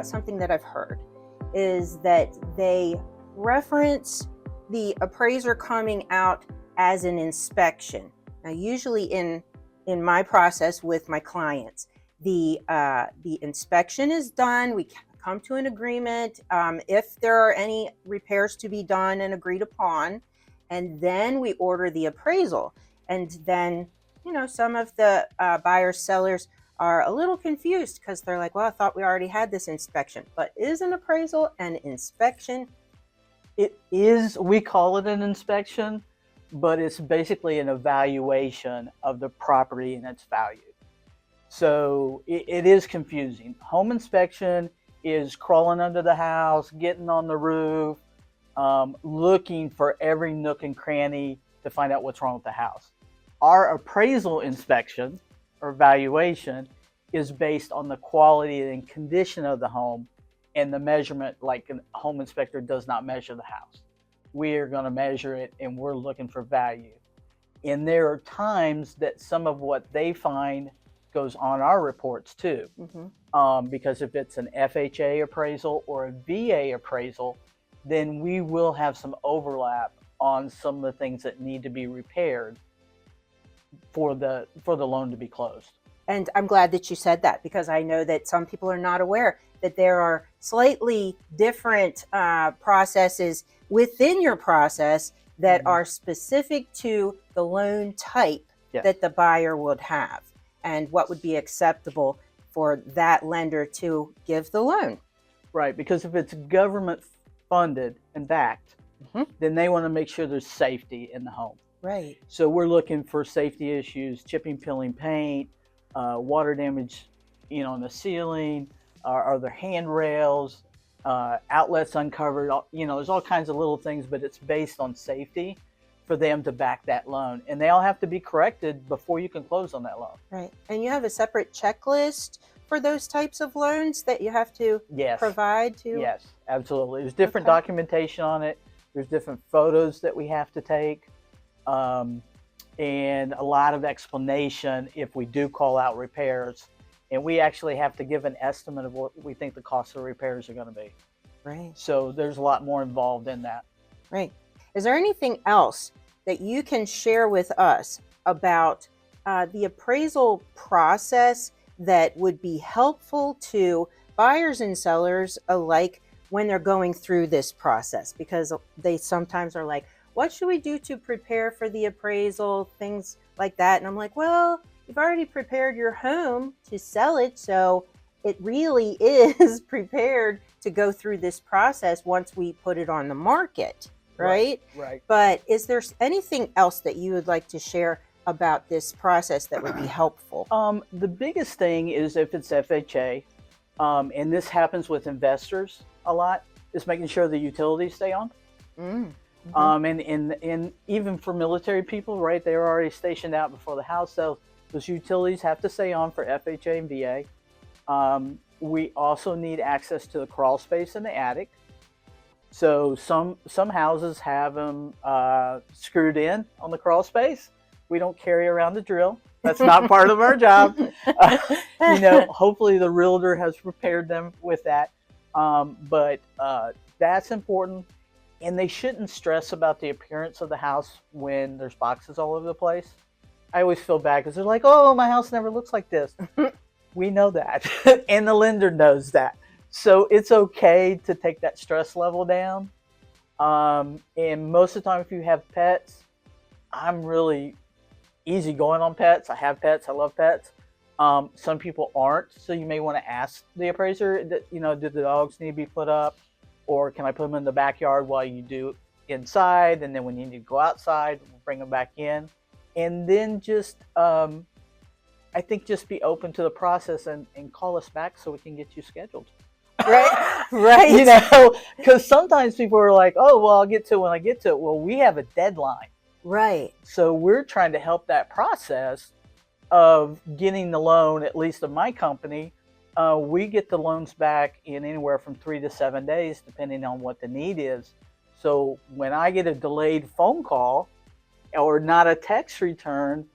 something that I've heard is that they reference the appraiser coming out as an inspection. Now, usually in my process with my clients, the inspection is done. We come to an agreement if there are any repairs to be done and agreed upon, and then we order the appraisal. And then, some of the buyers, sellers are a little confused because they're like, well, I thought we already had this inspection. But is an appraisal an inspection? It is, we call it an inspection, but it's basically an evaluation of the property and its value. So it is confusing. Home inspection is crawling under the house, getting on the roof, looking for every nook and cranny to find out what's wrong with the house. Our appraisal inspection or valuation is based on the quality and condition of the home and the measurement. Like a home inspector does not measure the house. We are going to measure it, and we're looking for value. And there are times that some of what they find goes on our reports too. Because if it's an FHA appraisal or a VA appraisal, then we will have some overlap on some of the things that need to be repaired for the loan to be closed. And I'm glad that you said that, because I know that some people are not aware that there are slightly different processes within your process that are specific to the loan type that the buyer would have and what would be acceptable for that lender to give the loan. Right, because if it's government funded and backed, then they want to make sure there's safety in the home. Right. So we're looking for safety issues, chipping, peeling paint, water damage, in the ceiling, are there handrails, outlets uncovered, there's all kinds of little things, but it's based on safety for them to back that loan. And they all have to be corrected before you can close on that loan. Right. And you have a separate checklist for those types of loans that you have to provide to? Yes, absolutely. There's different documentation on it. There's different photos that we have to take. And a lot of explanation if we do call out repairs. And we actually have to give an estimate of what we think the cost of repairs are going to be. Right. So there's a lot more involved in that. Right. Is there anything else that you can share with us about the appraisal process that would be helpful to buyers and sellers alike when they're going through this process? Because they sometimes are like, what should we do to prepare for the appraisal? Things like that. And I'm like, well, you've already prepared your home to sell it. So it really is prepared to go through this process once we put it on the market. Right? Right. But is there anything else that you would like to share about this process that would be helpful? The biggest thing is if it's FHA, and this happens with investors a lot, is making sure the utilities stay on. And even for military people, right, they're already stationed out before the house sells. Those utilities have to stay on for FHA and VA. We also need access to the crawl space in the attic. So some houses have them screwed in on the crawl space. We don't carry around the drill. That's not part of our job. Hopefully the realtor has prepared them with that. But that's important. And they shouldn't stress about the appearance of the house when there's boxes all over the place. I always feel bad because they're like, oh, my house never looks like this. We know that. And the lender knows that. So it's okay to take that stress level down. And most of the time, if you have pets, I'm really easy going on pets. I have pets. I love pets. Some people aren't. So you may want to ask the appraiser, that, do the dogs need to be put up? Or can I put them in the backyard while you do inside? And then when you need to go outside, we'll bring them back in. And then just, I think just be open to the process and call us back so we can get you scheduled. Right. Because sometimes people are like, oh, well, I'll get to it when I get to it. Well, we have a deadline. Right. So we're trying to help that process of getting the loan, at least of my company. We get the loans back in anywhere from 3 to 7 days, depending on what the need is. So when I get a delayed phone call or not a text return,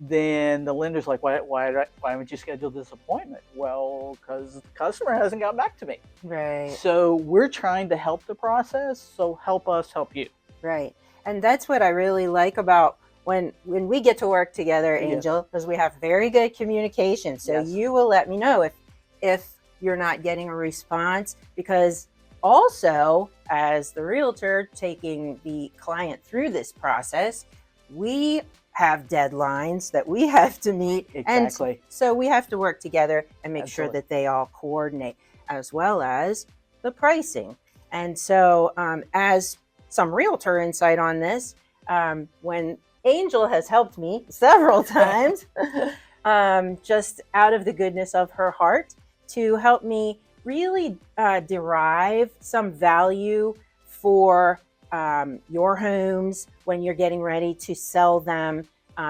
then the lender's like, why haven't you scheduled this appointment? Well, because the customer hasn't got back to me. Right. So we're trying to help the process. So help us help you. Right. And that's what I really like about when we get to work together, Yes. Angel, because we have very good communication. So Yes. you will let me know if you're not getting a response, because also, as the realtor taking the client through this process, we have deadlines that we have to meet. Exactly. And so we have to work together and make sure Absolutely. that they all coordinate, as well as the pricing. And so as some realtor insight on this, when Angel has helped me several times, just out of the goodness of her heart, to help me really derive some value for your homes when you're getting ready to sell them,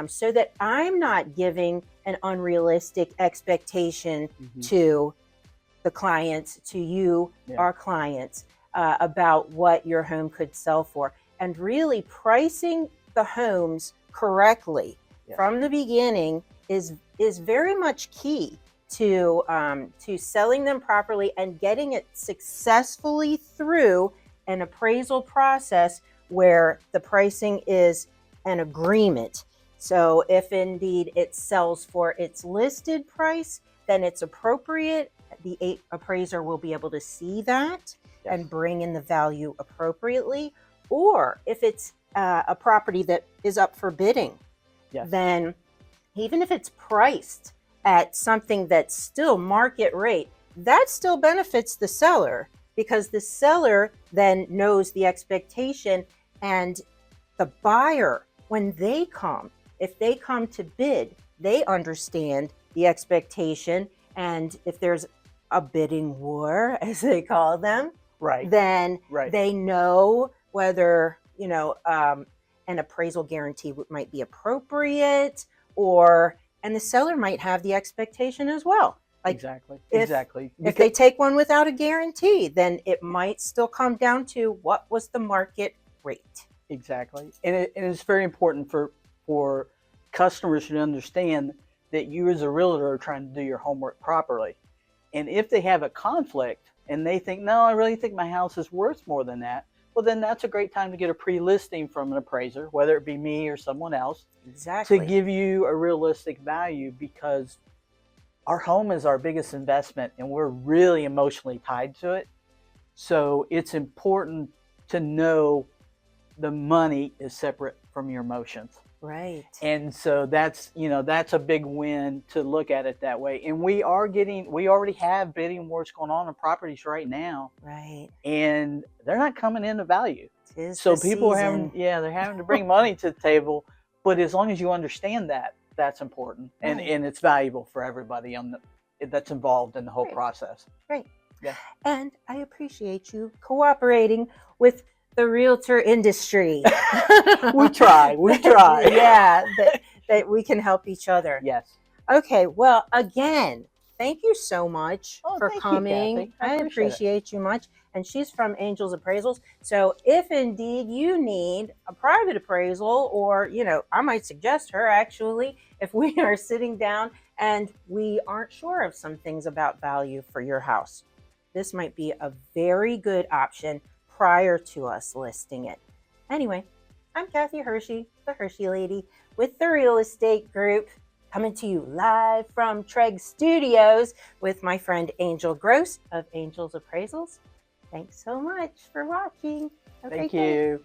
so that I'm not giving an unrealistic expectation to the clients, to you, our clients, about what your home could sell for, and really pricing the homes correctly from the beginning is very much key to selling them properly and getting it successfully through an appraisal process where the pricing is an agreement. So if indeed it sells for its listed price, then it's appropriate. The appraiser will be able to see that and bring in the value appropriately. Or if it's a property that is up for bidding, then even if it's priced at something that's still market rate, that still benefits the seller, because the seller then knows the expectation, and the buyer, when they come, if they come to bid, they understand the expectation. And if there's a bidding war, as they call them, then they know whether, an appraisal guarantee might be appropriate, and the seller might have the expectation as well. Like exactly. If they take one without a guarantee, then it might still come down to what was the market rate. Exactly. And it's very important for customers to understand that you as a realtor are trying to do your homework properly. And if they have a conflict and they think, no, I really think my house is worth more than that, well, then that's a great time to get a pre-listing from an appraiser, whether it be me or someone else, to give you a realistic value, because our home is our biggest investment and we're really emotionally tied to it. So it's important to know the money is separate from your emotions. Right. And so that's a big win to look at it that way. And we already have bidding wars going on properties right now. Right. And they're not coming into value. So people are they're having to bring money to the table. But as long as you understand that, that's important. And it's valuable for everybody that's involved in the whole process. Right. Yeah. And I appreciate you cooperating with the realtor industry. We try. Yeah, that we can help each other. Yes. Okay, well, again, thank you so much for coming. You, I appreciate you much. And she's from Angels Appraisals. So if indeed you need a private appraisal, or, I might suggest her actually, if we are sitting down and we aren't sure of some things about value for your house, this might be a very good option prior to us listing it. Anyway, I'm Kathy Hershy, the Hershy Lady, with the Real Estate Group, coming to you live from TREG Studios with my friend Angel GROCE of Angels Appraisals. Thanks so much for watching. Thank you.